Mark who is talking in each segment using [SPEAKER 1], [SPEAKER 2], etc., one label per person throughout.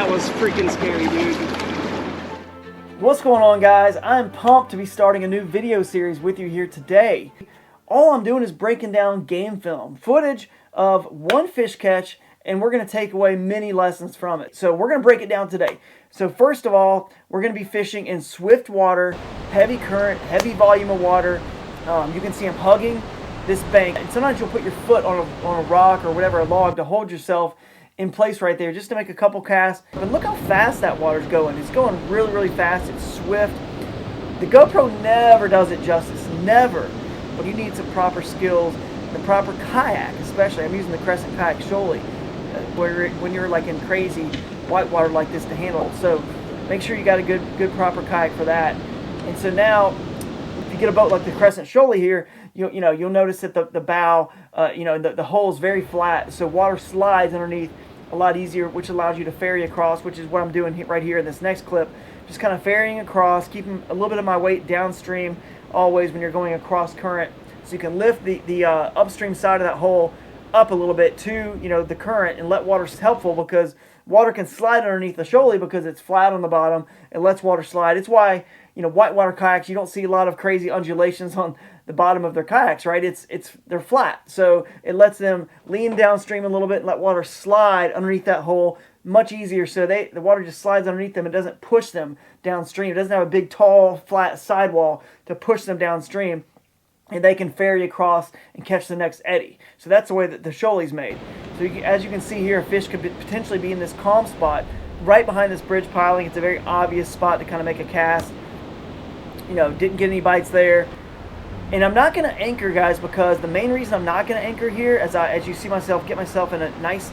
[SPEAKER 1] That was freaking scary, dude.
[SPEAKER 2] What's going on, guys? I'm pumped to be starting a new video series with you here today. All I'm doing is breaking down game film, footage of one fish catch, and we're going to take away many lessons from it. So we're going to break it down today. So first of all, we're going to be fishing in swift water, heavy current, heavy volume of water. You can see I'm hugging this bank, and sometimes you'll put your foot on a rock or whatever, a log, to hold yourself in place right there just to make a couple casts. But look how fast that water's going. It's going really, really fast. It's swift. The GoPro never does it justice, never. But you need some proper skills, the proper kayak especially. I'm using the Crescent Kayak Shoaly when you're like in crazy whitewater like this to handle it. So make sure you got a good proper kayak for that. And so now, if you get a boat like the Crescent Shoaly here, you'll notice that the bow, the hull is very flat, so water slides underneath a lot easier, which allows you to ferry across, which is what I'm doing right here in this next clip. Just kind of ferrying across, keeping a little bit of my weight downstream always when you're going across current, so you can lift the upstream side of that hull up a little bit to the current and let water. Is helpful because water can slide underneath the Shoaly because it's flat on the bottom. It lets water slide. It's why whitewater kayaks, you don't see a lot of crazy undulations on the bottom of their kayaks, right? They're flat, so it lets them lean downstream a little bit and let water slide underneath that hole much easier. So the water just slides underneath them. It doesn't push them downstream. It doesn't have a big, tall, flat sidewall to push them downstream, and they can ferry across and catch the next eddy. So that's the way that the Shoaly's made. So as you can see here, a fish could potentially be in this calm spot right behind this bridge piling. It's a very obvious spot to kind of make a cast. Didn't get any bites there. And I'm not going to anchor, guys, because the main reason I'm not going to anchor here, as you see myself, get myself in a nice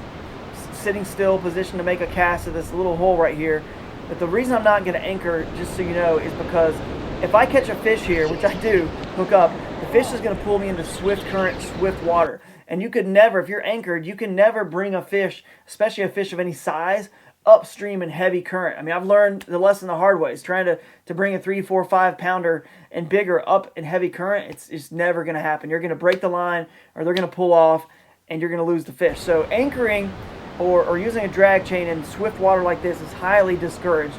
[SPEAKER 2] sitting still position to make a cast of this little hole right here. But the reason I'm not going to anchor, just so you know, is because if I catch a fish here, which I do, hook up, the fish is going to pull me into swift current, swift water. And you could never, if you're anchored, you can never bring a fish, especially a fish of any size, upstream in heavy current. I mean, I've learned the lesson the hard way. Is trying to bring a 3, 4, 5 pounder and bigger up in heavy current. It's never going to happen. You're going to break the line, or they're going to pull off, and you're going to lose the fish. So anchoring or using a drag chain in swift water like this is highly discouraged,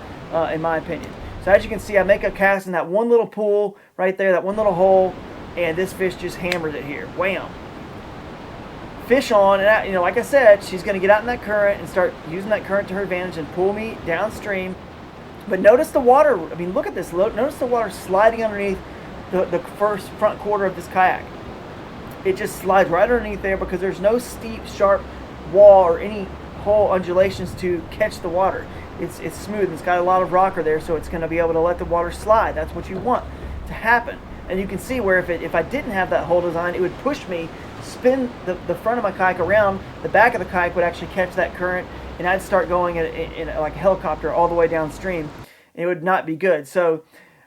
[SPEAKER 2] in my opinion. So as you can see, I make a cast in that one little pool right there, that one little hole, and this fish just hammers it here. Wham! Fish on, and like I said, she's going to get out in that current and start using that current to her advantage and pull me downstream. But notice the water. I mean, look at this. Notice the water sliding underneath the front quarter of this kayak. It just slides right underneath there because there's no steep, sharp wall or any hole undulations to catch the water. It's smooth. It's got a lot of rocker there, so it's going to be able to let the water slide. That's what you want to happen. And you can see where if I didn't have that hole design, it would push me, spin the front of my kayak around. The back of the kayak would actually catch that current, and I'd start going in like a helicopter all the way downstream. And it would not be good. So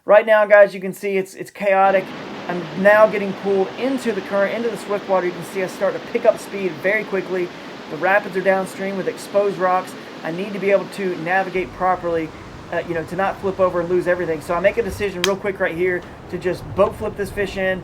[SPEAKER 2] right now, guys, you can see it's chaotic. I'm now getting pulled into the current, into the swift water. You can see I start to pick up speed very quickly. The rapids are downstream with exposed rocks. I need to be able to navigate properly, to not flip over and lose everything. So I make a decision real quick right here to just boat flip this fish in,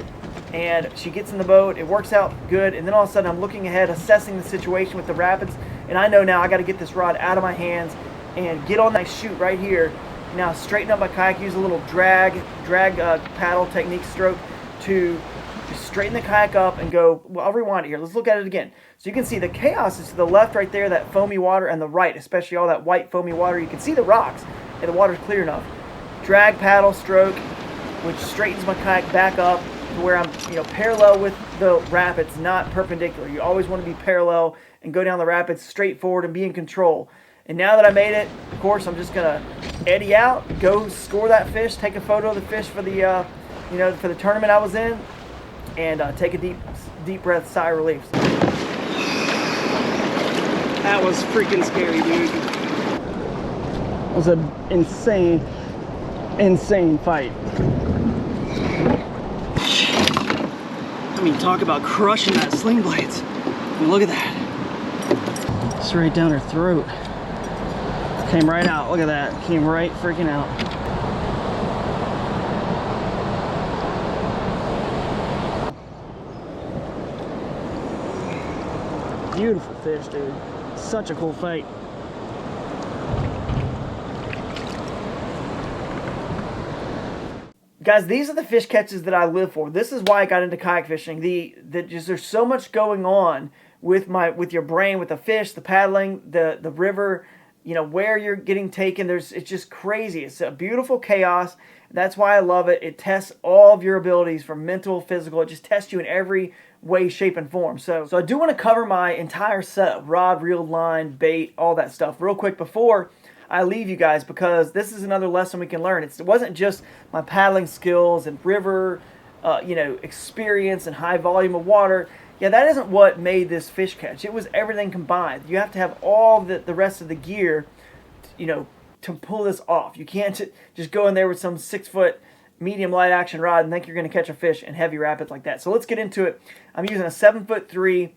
[SPEAKER 2] and she gets in the boat. It works out good, and then all of a sudden I'm looking ahead, assessing the situation with the rapids, and I know now I got to get this rod out of my hands and get on that chute right here. Now straighten up my kayak, use a little drag paddle technique stroke to just straighten the kayak up and go. Well, I'll rewind it here. Let's look at it again. So you can see the chaos is to the left right there, that foamy water, and the right, especially all that white foamy water. You can see the rocks, and the water's clear enough. Drag paddle stroke, which straightens my kayak back up to where I'm parallel with the rapids, not perpendicular. You always want to be parallel and go down the rapids straight forward and be in control. And now that I made it, of course, I'm just gonna eddy out, go score that fish, take a photo of the fish for the for the tournament I was in, and take a deep breath, sigh of relief.
[SPEAKER 1] That was freaking scary, dude.
[SPEAKER 2] It was an insane fight.
[SPEAKER 1] I mean, talk about crushing that sling blades. I mean, look at that. Straight down her throat. Came right out. Look at that. Came right freaking out. Beautiful fish, dude. Such a cool fight.
[SPEAKER 2] Guys, these are the fish catches that I live for. This is why I got into kayak fishing. There's so much going on with your brain, with the fish, the paddling, the river, you know, where you're getting taken. It's just crazy. It's a beautiful chaos. That's why I love it. It tests all of your abilities from mental, physical. It just tests you in every way, shape, and form. So I do want to cover my entire setup: rod, reel, line, bait, all that stuff real quick before I leave you guys, because this is another lesson we can learn. It wasn't just my paddling skills and river, experience and high volume of water. Yeah, that isn't what made this fish catch. It was everything combined. You have to have all the rest of the gear, to pull this off. You can't just go in there with some 6-foot medium light action rod and think you're going to catch a fish in heavy rapids like that. So let's get into it. I'm using a 7'3"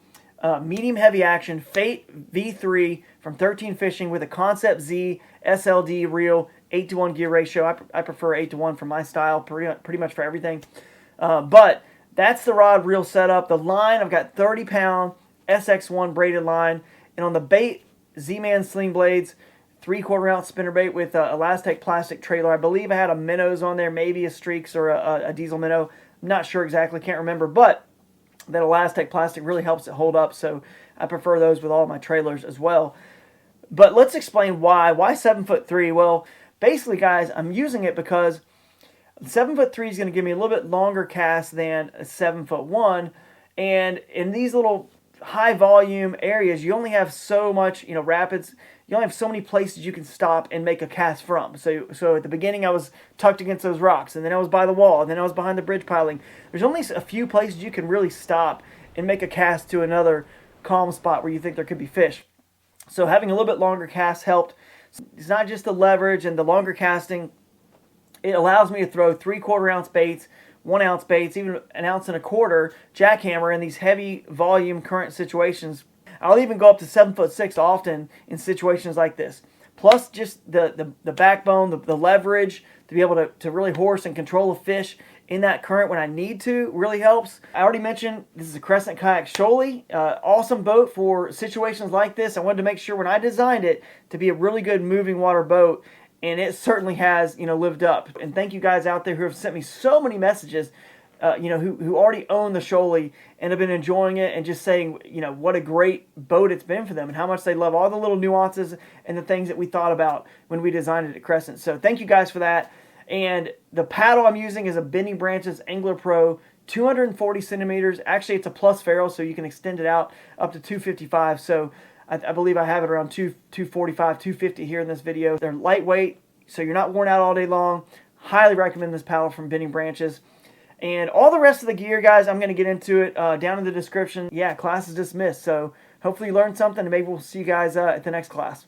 [SPEAKER 2] medium heavy action Fate V3 from 13 Fishing with a Concept Z SLD reel, 8-to-1 gear ratio. I prefer 8-to-1 for my style, pretty much for everything. But that's the rod reel setup. The line, I've got 30-pound SX1 braided line. And on the bait, Z-Man Sling Blades, 3/4 ounce spinnerbait with Elastec plastic trailer. I believe I had a minnows on there, maybe a streaks or a diesel minnow. I'm not sure exactly, can't remember. But that Elastec plastic really helps it hold up, so I prefer those with all my trailers as well. But let's explain why. Why 7'3"? Well, basically, guys, I'm using it because 7'3" is going to give me a little bit longer cast than a 7'1", and in these little high volume areas, you only have so much, rapids. You only have so many places you can stop and make a cast from. So at the beginning, I was tucked against those rocks, and then I was by the wall, and then I was behind the bridge piling. There's only a few places you can really stop and make a cast to another calm spot where you think there could be fish. So having a little bit longer cast helped. It's not just the leverage and the longer casting. It allows me to throw 3/4 ounce baits, 1 ounce baits, even 1.25 ounce jackhammer in these heavy volume current situations. I'll even go up to 7'6" often in situations like this. Plus just the backbone, the leverage to be able to really horse and control a fish in that current when I need to really helps. I already mentioned this is a Crescent Kayak Shoaly. Awesome boat for situations like this. I wanted to make sure when I designed it to be a really good moving water boat, and it certainly has, lived up. And thank you guys out there who have sent me so many messages, who already own the Shoaly and have been enjoying it and just saying, what a great boat it's been for them and how much they love all the little nuances and the things that we thought about when we designed it at Crescent. So thank you guys for that. And the paddle I'm using is a Bending Branches Angler Pro, 240 centimeters. Actually, it's a plus ferrule, so you can extend it out up to 255. So I believe I have it around 245, 250 here in this video. They're lightweight, so you're not worn out all day long. Highly recommend this paddle from Bending Branches. And all the rest of the gear, guys, I'm going to get into it down in the description. Yeah, class is dismissed. So hopefully you learned something, and maybe we'll see you guys at the next class.